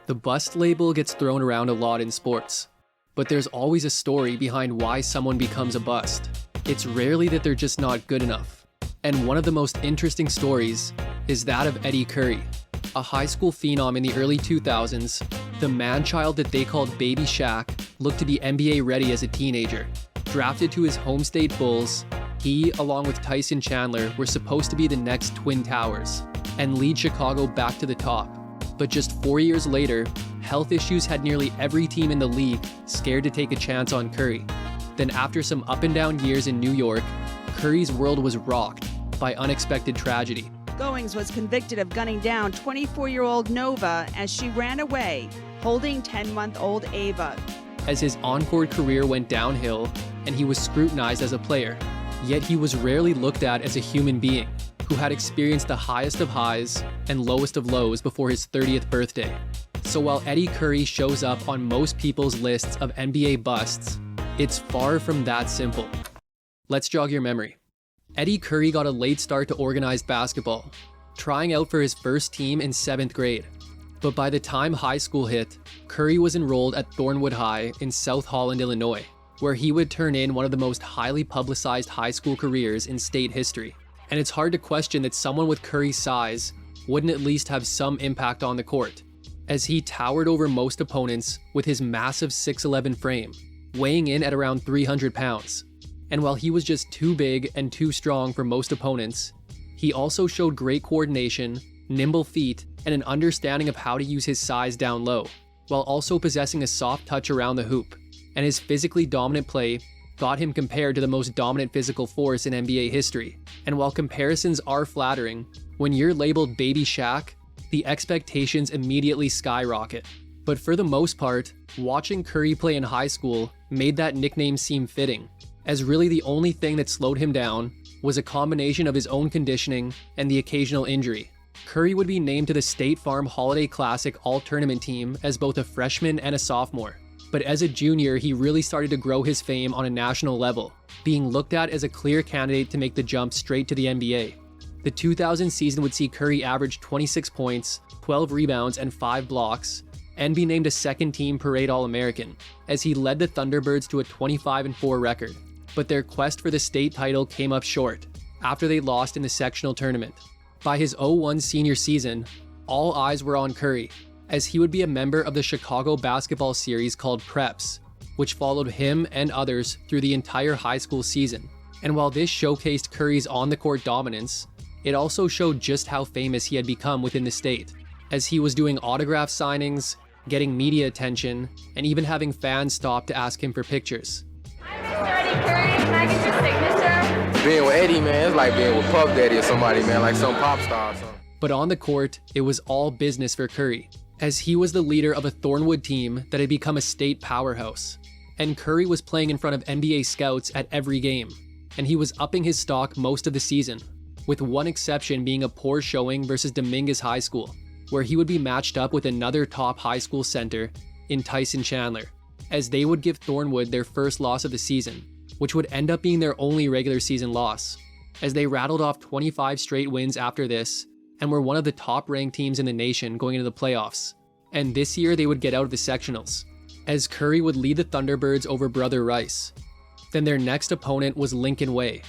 The bust label gets thrown around a lot in sports, but there's always a story behind why someone becomes a bust. It's rarely that they're just not good enough. And one of the most interesting stories is that of Eddy Curry, a high school phenom in the early 2000s. The man-child that they called Baby Shaq looked to be NBA ready as a teenager. Drafted to his home state Bulls, he, along with Tyson Chandler, were supposed to be the next Twin Towers and lead Chicago back to the top. But just 4 years later, health issues had nearly every team in the league scared to take a chance on Curry. Then after some up and down years in New York, Curry's world was rocked by unexpected tragedy. Goings was convicted of gunning down 24-year-old Nova as she ran away, holding 10-month-old Ava. As his on-court career went downhill and he was scrutinized as a player, yet he was rarely looked at as a human being who had experienced the highest of highs and lowest of lows before his 30th birthday. So while Eddy Curry shows up on most people's lists of NBA busts, it's far from that simple. Let's jog your memory. Eddy Curry got a late start to organized basketball, trying out for his first team in 7th grade. But by the time high school hit, Curry was enrolled at Thornwood High in South Holland, Illinois, where he would turn in one of the most highly publicized high school careers in state history. And it's hard to question that someone with Curry's size wouldn't at least have some impact on the court, as he towered over most opponents with his massive 6'11" frame, weighing in at around 300 pounds. And while he was just too big and too strong for most opponents, he also showed great coordination, nimble feet, and an understanding of how to use his size down low, while also possessing a soft touch around the hoop. And his physically dominant play got him compared to the most dominant physical force in NBA history. And while comparisons are flattering, when you're labeled Baby Shaq, the expectations immediately skyrocket. But for the most part, watching Curry play in high school made that nickname seem fitting, as really the only thing that slowed him down was a combination of his own conditioning and the occasional injury. Curry would be named to the State Farm Holiday Classic All-Tournament team as both a freshman and a sophomore. But as a junior, he really started to grow his fame on a national level, being looked at as a clear candidate to make the jump straight to the NBA. The 2000 season would see Curry average 26 points, 12 rebounds, and 5 blocks, and be named a second-team Parade All-American, as he led the Thunderbirds to a 25-4 record. But their quest for the state title came up short, after they lost in the sectional tournament. By his 0-1 senior season, all eyes were on Curry, as he would be a member of the Chicago basketball series called Preps, which followed him and others through the entire high school season. And while this showcased Curry's on-the-court dominance, it also showed just how famous he had become within the state, as he was doing autograph signings, getting media attention, and even having fans stop to ask him for pictures. Hi, Mr. Eddy Curry, can I get your signature? Being with Eddie, man, it's like being with Puff Daddy or somebody, man, like some pop star or something. But on the court, it was all business for Curry, as he was the leader of a Thornwood team that had become a state powerhouse. And Curry was playing in front of NBA scouts at every game, and he was upping his stock most of the season, with one exception being a poor showing versus Dominguez High School, where he would be matched up with another top high school center in Tyson Chandler, as they would give Thornwood their first loss of the season, which would end up being their only regular season loss, as they rattled off 25 straight wins after this, and were one of the top-ranked teams in the nation going into the playoffs. And this year they would get out of the sectionals, as Curry would lead the Thunderbirds over Brother Rice. Then their next opponent was Lincoln Way,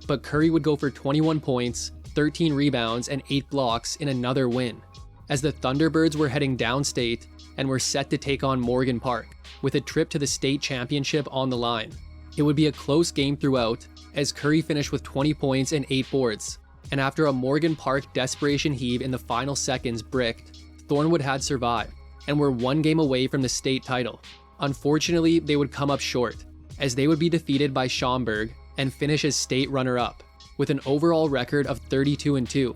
but Curry would go for 21 points, 13 rebounds, and 8 blocks in another win, as the Thunderbirds were heading downstate and were set to take on Morgan Park, with a trip to the state championship on the line. It would be a close game throughout, as Curry finished with 20 points and 8 boards. And after a Morgan Park desperation heave in the final seconds bricked, Thornwood had survived, and were one game away from the state title. Unfortunately, they would come up short, as they would be defeated by Schaumburg and finish as state runner-up, with an overall record of 32-2,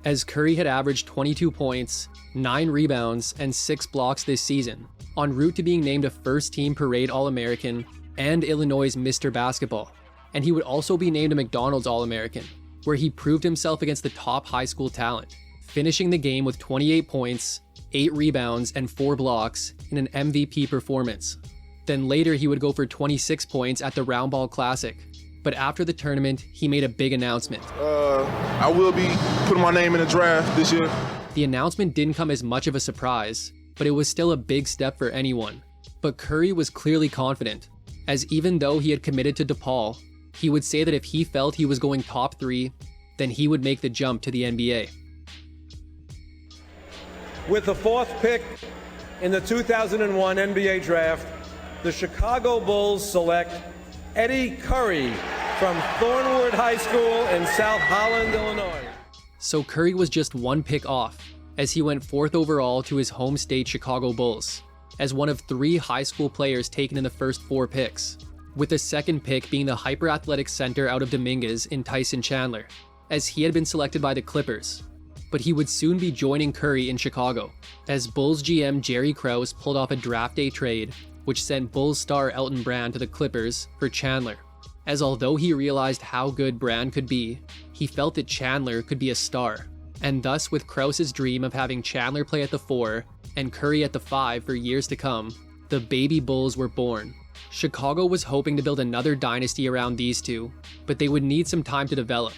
as Curry had averaged 22 points, 9 rebounds, and 6 blocks this season, en route to being named a first-team Parade All-American and Illinois' Mr. Basketball. And he would also be named a McDonald's All-American, where he proved himself against the top high school talent, finishing the game with 28 points, 8 rebounds, and 4 blocks in an MVP performance. Then later he would go for 26 points at the Round Ball Classic. But after the tournament, he made a big announcement. I will be putting my name in the draft this year. The announcement didn't come as much of a surprise, but it was still a big step for anyone. But Curry was clearly confident, as even though he had committed to DePaul, he would say that if he felt he was going top 3, then he would make the jump to the NBA. With the 4th pick in the 2001 NBA Draft, the Chicago Bulls select Eddy Curry from Thornwood High School in South Holland, Illinois. So Curry was just 1 pick off, as he went 4th overall to his home state Chicago Bulls, as one of 3 high school players taken in the first 4 picks, with the 2nd pick being the hyper-athletic center out of Dominguez in Tyson Chandler, as he had been selected by the Clippers. But he would soon be joining Curry in Chicago, as Bulls GM Jerry Krause pulled off a draft day trade, which sent Bulls star Elton Brand to the Clippers for Chandler, as although he realized how good Brand could be, he felt that Chandler could be a star, and thus with Krause's dream of having Chandler play at the 4 and Curry at the 5 for years to come, the baby Bulls were born. Chicago was hoping to build another dynasty around these two, but they would need some time to develop,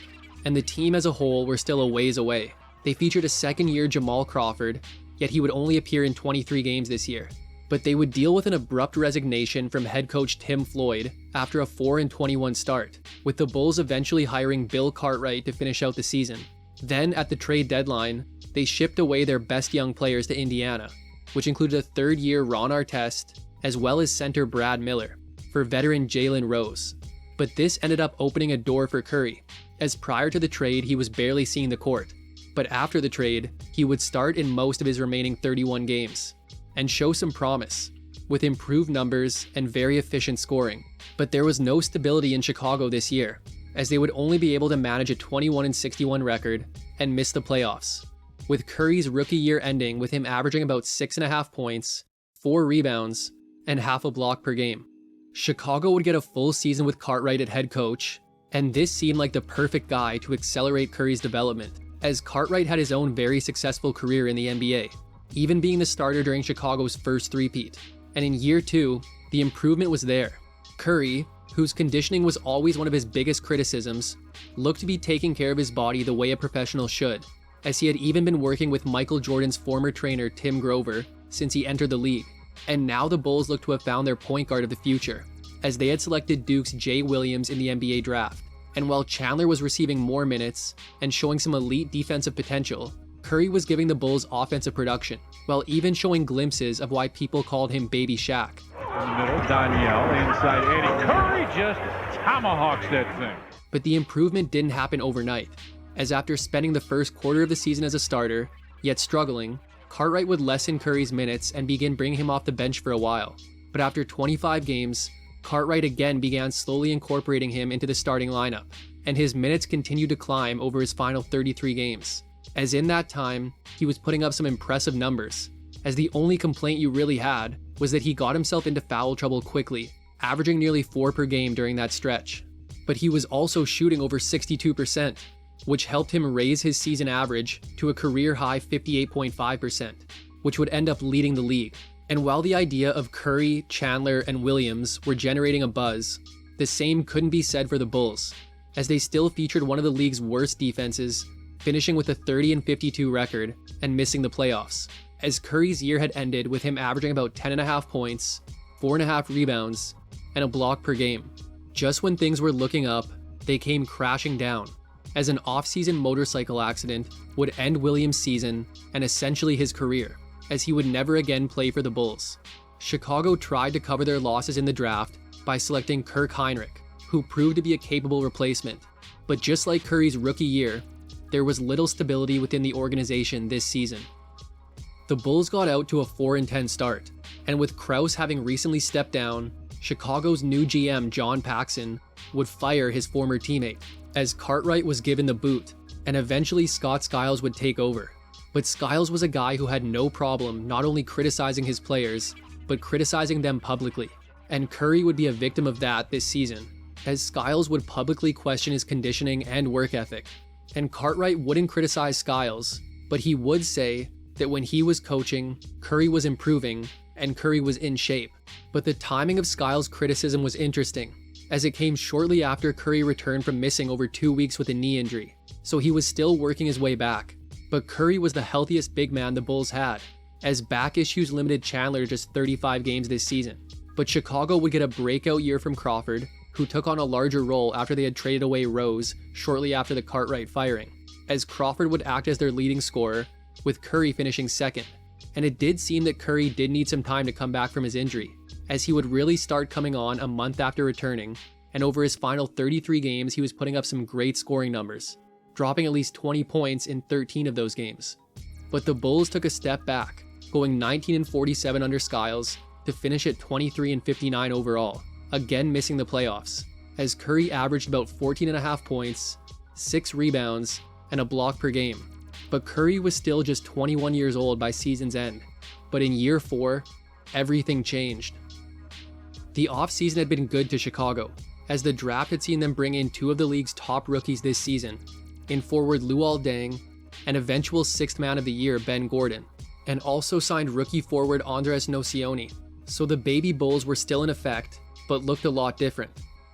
and the team as a whole were still a ways away. They featured a 2nd-year Jamal Crawford, yet he would only appear in 23 games this year. But they would deal with an abrupt resignation from head coach Tim Floyd after a 4-21 start, with the Bulls eventually hiring Bill Cartwright to finish out the season. Then, at the trade deadline, they shipped away their best young players to Indiana, which included a 3rd-year Ron Artest, as well as center Brad Miller, for veteran Jalen Rose. But this ended up opening a door for Curry, as prior to the trade he was barely seeing the court. But after the trade, he would start in most of his remaining 31 games, and show some promise, with improved numbers and very efficient scoring. But there was no stability in Chicago this year, as they would only be able to manage a 21-61 record and miss the playoffs, with Curry's rookie year ending with him averaging about 6.5 points, 4 rebounds, and half a block per game. Chicago would get a full season with Cartwright at head coach, and this seemed like the perfect guy to accelerate Curry's development, as Cartwright had his own very successful career in the NBA, even being the starter during Chicago's first three-peat. And in year 2, the improvement was there. Curry, whose conditioning was always one of his biggest criticisms, looked to be taking care of his body the way a professional should, as he had even been working with Michael Jordan's former trainer Tim Grover since he entered the league. And now the Bulls looked to have found their point guard of the future, as they had selected Duke's Jay Williams in the NBA draft. And while Chandler was receiving more minutes and showing some elite defensive potential, Curry was giving the Bulls offensive production, while even showing glimpses of why people called him Baby Shaq. In the middle, Danielle inside Eddy Curry just tomahawks that thing. But the improvement didn't happen overnight, as after spending the first quarter of the season as a starter, yet struggling, Cartwright would lessen Curry's minutes and begin bringing him off the bench for a while. But after 25 games, Cartwright again began slowly incorporating him into the starting lineup, and his minutes continued to climb over his final 33 games, as in that time, he was putting up some impressive numbers, as the only complaint you really had was that he got himself into foul trouble quickly, averaging nearly 4 per game during that stretch. But he was also shooting over 62%, which helped him raise his season average to a career-high 58.5%, which would end up leading the league. And while the idea of Curry, Chandler, and Williams were generating a buzz, the same couldn't be said for the Bulls, as they still featured one of the league's worst defenses, finishing with a 30-52 record and missing the playoffs, as Curry's year had ended with him averaging about 10.5 points, 4.5 rebounds, and a block per game. Just when things were looking up, they came crashing down, as an off-season motorcycle accident would end Williams' season and essentially his career, as he would never again play for the Bulls. Chicago tried to cover their losses in the draft by selecting Kirk Heinrich, who proved to be a capable replacement. But just like Curry's rookie year, there was little stability within the organization this season. The Bulls got out to a 4-10 start, and with Krause having recently stepped down, Chicago's new GM John Paxson would fire his former teammate, as Cartwright was given the boot, and eventually Scott Skiles would take over. But Skiles was a guy who had no problem not only criticizing his players, but criticizing them publicly. And Curry would be a victim of that this season, as Skiles would publicly question his conditioning and work ethic. And Cartwright wouldn't criticize Skiles, but he would say that when he was coaching, Curry was improving, and Curry was in shape. But the timing of Skiles' criticism was interesting, as it came shortly after Curry returned from missing over 2 weeks with a knee injury, so he was still working his way back. But Curry was the healthiest big man the Bulls had, as back issues limited Chandler to just 35 games this season. But Chicago would get a breakout year from Crawford, who took on a larger role after they had traded away Rose shortly after the Cartwright firing, as Crawford would act as their leading scorer, with Curry finishing second. And it did seem that Curry did need some time to come back from his injury, as he would really start coming on a month after returning, and over his final 33 games he was putting up some great scoring numbers, dropping at least 20 points in 13 of those games. But the Bulls took a step back, going 19-47 under Skiles to finish at 23-59 overall, again missing the playoffs, as Curry averaged about 14.5 points, 6 rebounds, and a block per game. But Curry was still just 21 years old by season's end. But in year 4, everything changed. The offseason had been good to Chicago, as the draft had seen them bring in 2 of the league's top rookies this season, in forward Luol Deng and eventual 6th man of the year Ben Gordon, and also signed rookie forward Andres Nocioni. So the baby Bulls were still in effect, but looked a lot different.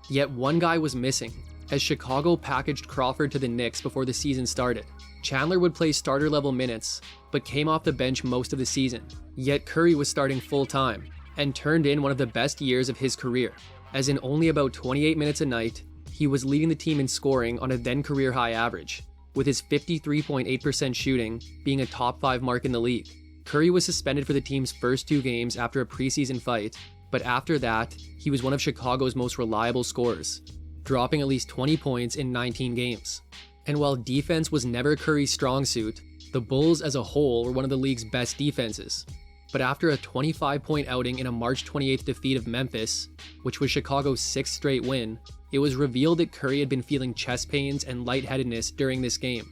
Yet one guy was missing, as Chicago packaged Crawford to the Knicks before the season started. Chandler would play starter level minutes, but came off the bench most of the season. Yet Curry was starting full time, and turned in one of the best years of his career, as in only about 28 minutes a night, he was leading the team in scoring on a then career high average, with his 53.8% shooting being a top 5 mark in the league. Curry was suspended for the team's first 2 games after a preseason fight, but after that, he was one of Chicago's most reliable scorers, dropping at least 20 points in 19 games. And while defense was never Curry's strong suit, the Bulls as a whole were one of the league's best defenses. But after a 25-point outing in a March 28th defeat of Memphis, which was Chicago's 6th straight win, it was revealed that Curry had been feeling chest pains and lightheadedness during this game.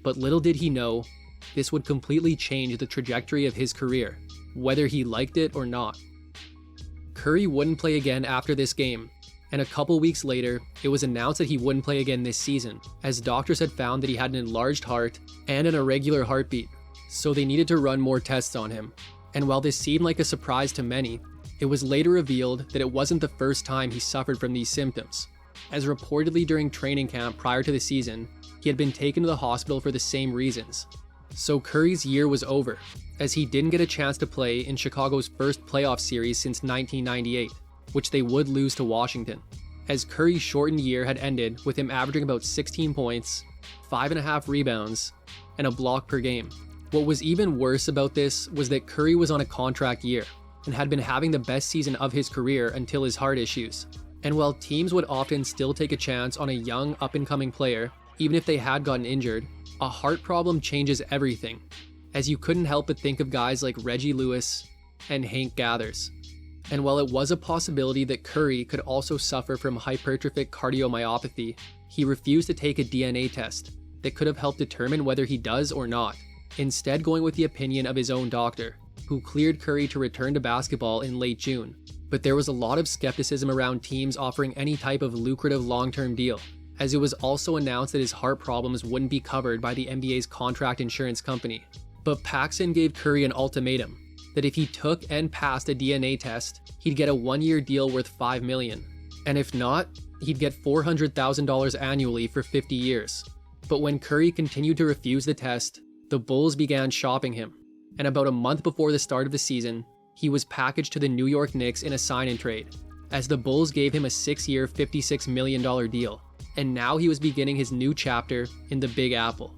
But little did he know, this would completely change the trajectory of his career, whether he liked it or not. Curry wouldn't play again after this game, and a couple weeks later, it was announced that he wouldn't play again this season, as doctors had found that he had an enlarged heart and an irregular heartbeat, so they needed to run more tests on him. And while this seemed like a surprise to many, it was later revealed that it wasn't the first time he suffered from these symptoms, as reportedly during training camp prior to the season, he had been taken to the hospital for the same reasons. So Curry's year was over, as he didn't get a chance to play in Chicago's first playoff series since 1998, which they would lose to Washington, as Curry's shortened year had ended with him averaging about 16 points, 5.5 rebounds, and a block per game. What was even worse about this was that Curry was on a contract year, and had been having the best season of his career until his heart issues. And while teams would often still take a chance on a young up-and-coming player, even if they had gotten injured, a heart problem changes everything, as you couldn't help but think of guys like Reggie Lewis and Hank Gathers. And while it was a possibility that Curry could also suffer from hypertrophic cardiomyopathy, he refused to take a DNA test that could have helped determine whether he does or not, instead going with the opinion of his own doctor, who cleared Curry to return to basketball in late June. But there was a lot of skepticism around teams offering any type of lucrative long-term deal, as it was also announced that his heart problems wouldn't be covered by the NBA's contract insurance company. But Paxson gave Curry an ultimatum, that if he took and passed a DNA test, he'd get a 1-year deal worth $5 million, and if not, he'd get $400,000 annually for 50 years. But when Curry continued to refuse the test, the Bulls began shopping him, and about a month before the start of the season, he was packaged to the New York Knicks in a sign-and-trade, as the Bulls gave him a 6-year, $56 million deal, and now he was beginning his new chapter in the Big Apple.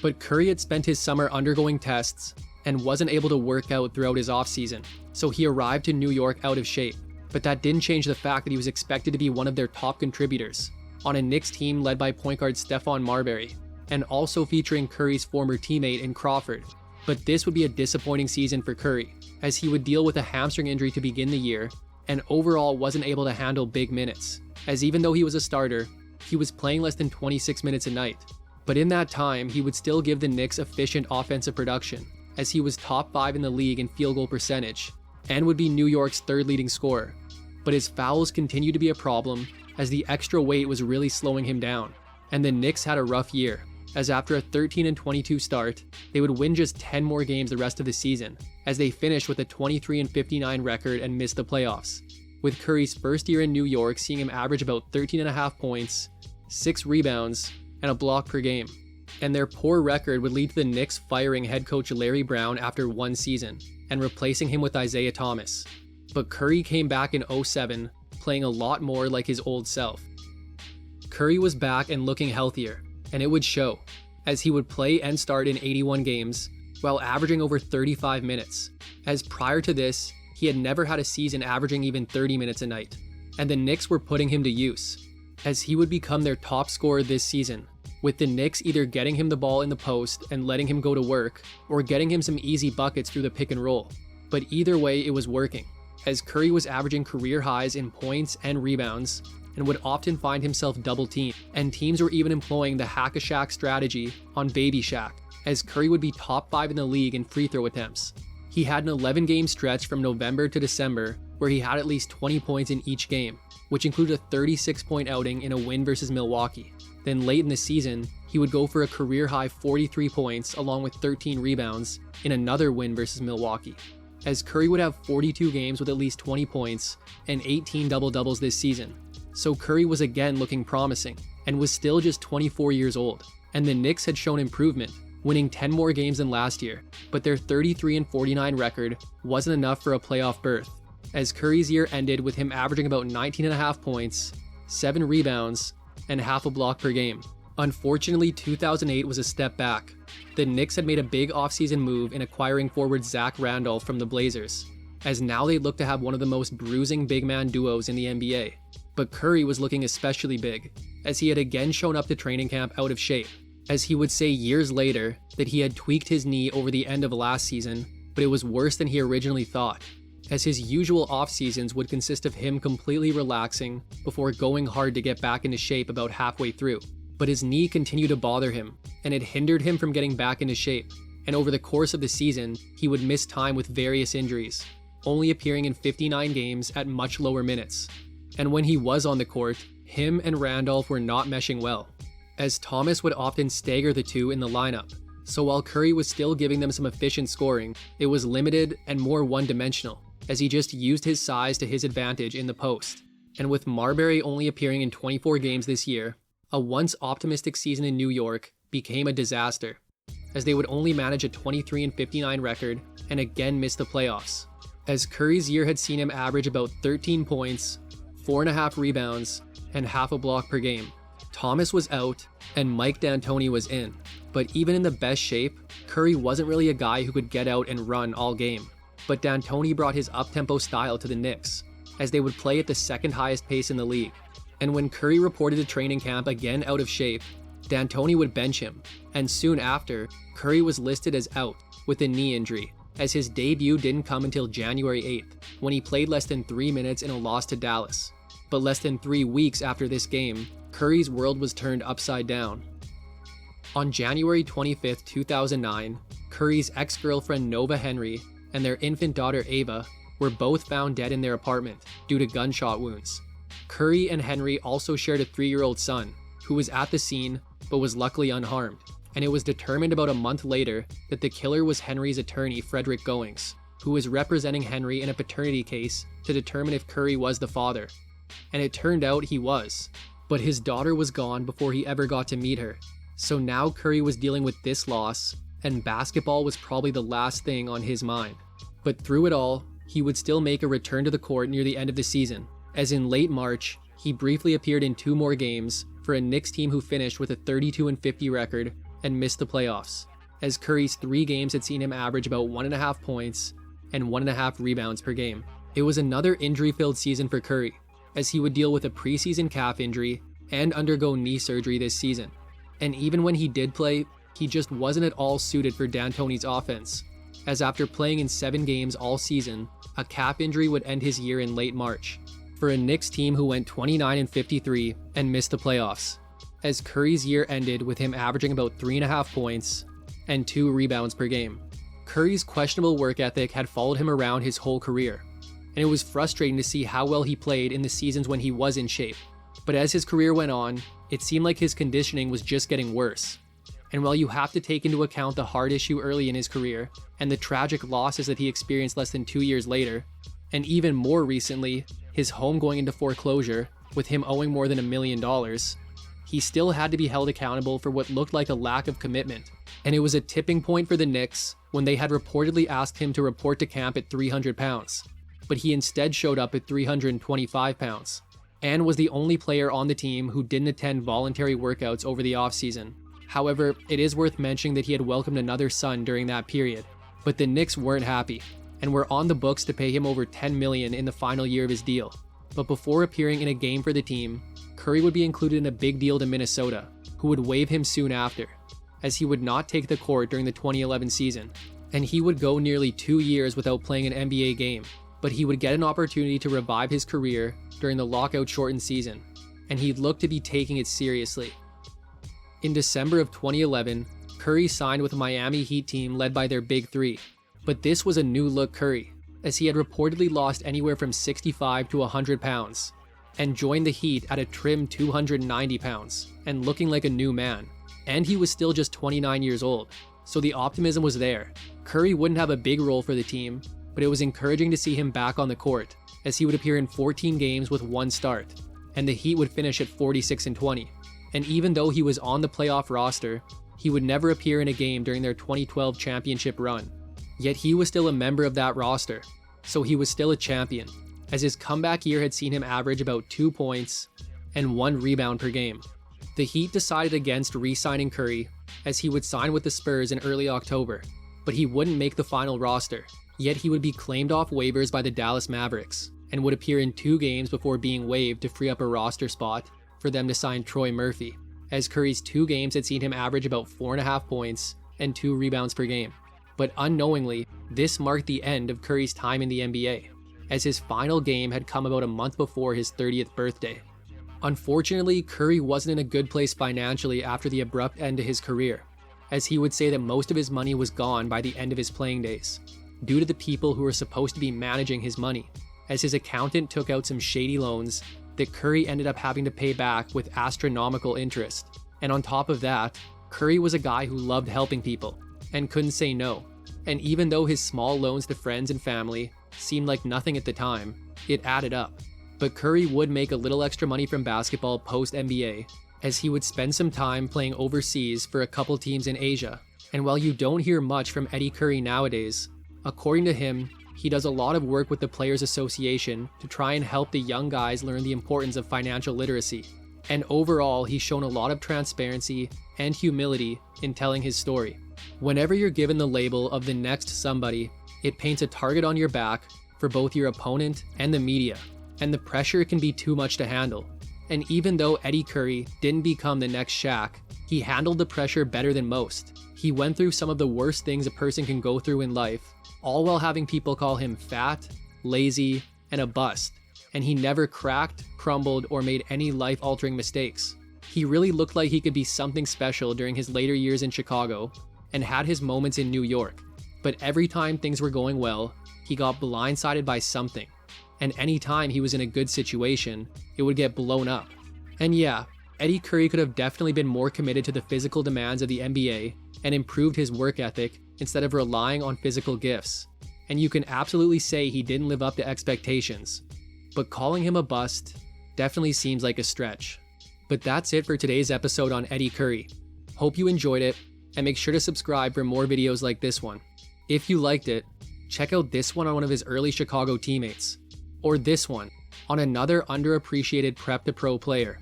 But Curry had spent his summer undergoing tests and wasn't able to work out throughout his offseason, so he arrived to New York out of shape. But that didn't change the fact that he was expected to be one of their top contributors, on a Knicks team led by point guard Stephon Marbury, and also featuring Curry's former teammate in Crawford. But this would be a disappointing season for Curry, as he would deal with a hamstring injury to begin the year, and overall wasn't able to handle big minutes, as even though he was a starter, he was playing less than 26 minutes a night. But in that time, he would still give the Knicks efficient offensive production, as he was top 5 in the league in field goal percentage, and would be New York's 3rd leading scorer. But his fouls continued to be a problem, as the extra weight was really slowing him down, and the Knicks had a rough year, as after a 13-22 start, they would win just 10 more games the rest of the season, as they finished with a 23-59 record and missed the playoffs, with Curry's first year in New York seeing him average about 13.5 points, 6 rebounds, and a block per game. and their poor record would lead to the Knicks firing head coach Larry Brown after one season and replacing him with Isaiah Thomas. But Curry came back in 2007, playing a lot more like his old self. Curry was back and looking healthier, and it would show, as he would play and start in 81 games, while averaging over 35 minutes, as prior to this, he had never had a season averaging even 30 minutes a night, and the Knicks were putting him to use, as he would become their top scorer this season, with the Knicks either getting him the ball in the post and letting him go to work, or getting him some easy buckets through the pick and roll. But either way, it was working, as Curry was averaging career highs in points and rebounds, and would often find himself double-teamed, and teams were even employing the hack-a-Shaq strategy on Baby Shaq, as Curry would be top 5 in the league in free throw attempts. He had an 11-game stretch from November to December where he had at least 20 points in each game, which included a 36-point outing in a win versus Milwaukee. Then late in the season, he would go for a career-high 43 points along with 13 rebounds in another win versus Milwaukee, as Curry would have 42 games with at least 20 points and 18 double-doubles this season. So Curry was again looking promising, and was still just 24 years old, and the Knicks had shown improvement, winning 10 more games than last year, but their 33-49 record wasn't enough for a playoff berth, as Curry's year ended with him averaging about 19.5 points, 7 rebounds, and half a block per game. Unfortunately, 2008 was a step back. The Knicks had made a big offseason move in acquiring forward Zach Randolph from the Blazers, as now they look to have one of the most bruising big man duos in the NBA. But Curry was looking especially big, as he had again shown up to training camp out of shape, as he would say years later that he had tweaked his knee over the end of last season, but it was worse than he originally thought, as his usual off-seasons would consist of him completely relaxing before going hard to get back into shape about halfway through. But his knee continued to bother him, and it hindered him from getting back into shape, and over the course of the season, he would miss time with various injuries, only appearing in 59 games at much lower minutes. And when he was on the court, him and Randolph were not meshing well, as Thomas would often stagger the two in the lineup. So while Curry was still giving them some efficient scoring, it was limited and more one-dimensional, as he just used his size to his advantage in the post. And with Marbury only appearing in 24 games this year, a once optimistic season in New York became a disaster, as they would only manage a 23-59 record and again miss the playoffs, as Curry's year had seen him average about 13 points, 4.5 rebounds, and half a block per game. Thomas was out, and Mike D'Antoni was in, but even in the best shape, Curry wasn't really a guy who could get out and run all game. But D'Antoni brought his up-tempo style to the Knicks, as they would play at the second highest pace in the league. And when Curry reported to training camp again out of shape, D'Antoni would bench him, and soon after, Curry was listed as out with a knee injury, as his debut didn't come until January 8th, when he played less than 3 minutes in a loss to Dallas. But less than 3 weeks after this game, Curry's world was turned upside down. On January 25th, 2009, Curry's ex-girlfriend Nova Henry and their infant daughter Ava were both found dead in their apartment due to gunshot wounds. Curry and Henry also shared a 3-year-old son, who was at the scene but was luckily unharmed, and it was determined about a month later that the killer was Henry's attorney Frederick Goings, who was representing Henry in a paternity case to determine if Curry was the father. And it turned out he was, but his daughter was gone before he ever got to meet her. So now Curry was dealing with this loss, and basketball was probably the last thing on his mind. But through it all, he would still make a return to the court near the end of the season, as in late March, he briefly appeared in 2 more games for a Knicks team who finished with a 32-50 record and missed the playoffs, as Curry's 3 games had seen him average about 1.5 points and 1.5 rebounds per game. It was another injury-filled season for Curry, as he would deal with a preseason calf injury and undergo knee surgery this season. And even when he did play, he just wasn't at all suited for D'Antoni's offense, as after playing in 7 games all season, a calf injury would end his year in late March, for a Knicks team who went 29-53 and missed the playoffs, as Curry's year ended with him averaging about 3.5 points and 2 rebounds per game. Curry's questionable work ethic had followed him around his whole career, and it was frustrating to see how well he played in the seasons when he was in shape. But as his career went on, it seemed like his conditioning was just getting worse. And while you have to take into account the heart issue early in his career, and the tragic losses that he experienced less than 2 years later, and even more recently, his home going into foreclosure, with him owing more than $1 million, he still had to be held accountable for what looked like a lack of commitment. And it was a tipping point for the Knicks when they had reportedly asked him to report to camp at 300 pounds. But he instead showed up at 325 pounds, and was the only player on the team who didn't attend voluntary workouts over the offseason. However, it is worth mentioning that he had welcomed another son during that period. But the Knicks weren't happy, and were on the books to pay him over $10 million in the final year of his deal. But before appearing in a game for the team, Curry would be included in a big deal to Minnesota, who would waive him soon after, as he would not take the court during the 2011 season, and he would go nearly 2 years without playing an NBA game. But he would get an opportunity to revive his career during the lockout-shortened season, and he'd look to be taking it seriously. In December of 2011, Curry signed with a Miami Heat team led by their Big Three, but this was a new-look Curry, as he had reportedly lost anywhere from 65 to 100 pounds, and joined the Heat at a trim 290 pounds, and looking like a new man. And he was still just 29 years old, so the optimism was there. Curry wouldn't have a big role for the team, but it was encouraging to see him back on the court, as he would appear in 14 games with 1 start, and the Heat would finish at 46-20. And even though he was on the playoff roster, he would never appear in a game during their 2012 championship run. Yet he was still a member of that roster, so he was still a champion, as his comeback year had seen him average about 2 points and 1 rebound per game. The Heat decided against re-signing Curry, as he would sign with the Spurs in early October, but he wouldn't make the final roster. Yet he would be claimed off waivers by the Dallas Mavericks, and would appear in 2 games before being waived to free up a roster spot for them to sign Troy Murphy, as Curry's 2 games had seen him average about 4.5 points and 2 rebounds per game. But unknowingly, this marked the end of Curry's time in the NBA, as his final game had come about a month before his 30th birthday. Unfortunately, Curry wasn't in a good place financially after the abrupt end to his career, as he would say that most of his money was gone by the end of his playing days, due to the people who were supposed to be managing his money, as his accountant took out some shady loans that Curry ended up having to pay back with astronomical interest. And on top of that, Curry was a guy who loved helping people, and couldn't say no. And even though his small loans to friends and family seemed like nothing at the time, it added up. But Curry would make a little extra money from basketball post-NBA, as he would spend some time playing overseas for a couple teams in Asia. And while you don't hear much from Eddy Curry nowadays, according to him, he does a lot of work with the Players Association to try and help the young guys learn the importance of financial literacy. And overall, he's shown a lot of transparency and humility in telling his story. Whenever you're given the label of the next somebody, it paints a target on your back for both your opponent and the media, and the pressure can be too much to handle. And even though Eddy Curry didn't become the next Shaq, he handled the pressure better than most. He went through some of the worst things a person can go through in life, all while having people call him fat, lazy, and a bust. And he never cracked, crumbled, or made any life-altering mistakes. He really looked like he could be something special during his later years in Chicago, and had his moments in New York. But every time things were going well, he got blindsided by something. And any time he was in a good situation, it would get blown up. And yeah, Eddy Curry could have definitely been more committed to the physical demands of the NBA and improved his work ethic instead of relying on physical gifts. And you can absolutely say he didn't live up to expectations. But calling him a bust definitely seems like a stretch. But that's it for today's episode on Eddy Curry. Hope you enjoyed it, and make sure to subscribe for more videos like this one. If you liked it, check out this one on one of his early Chicago teammates, or this one on another underappreciated prep to pro player.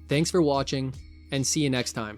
Thanks for watching, and see you next time.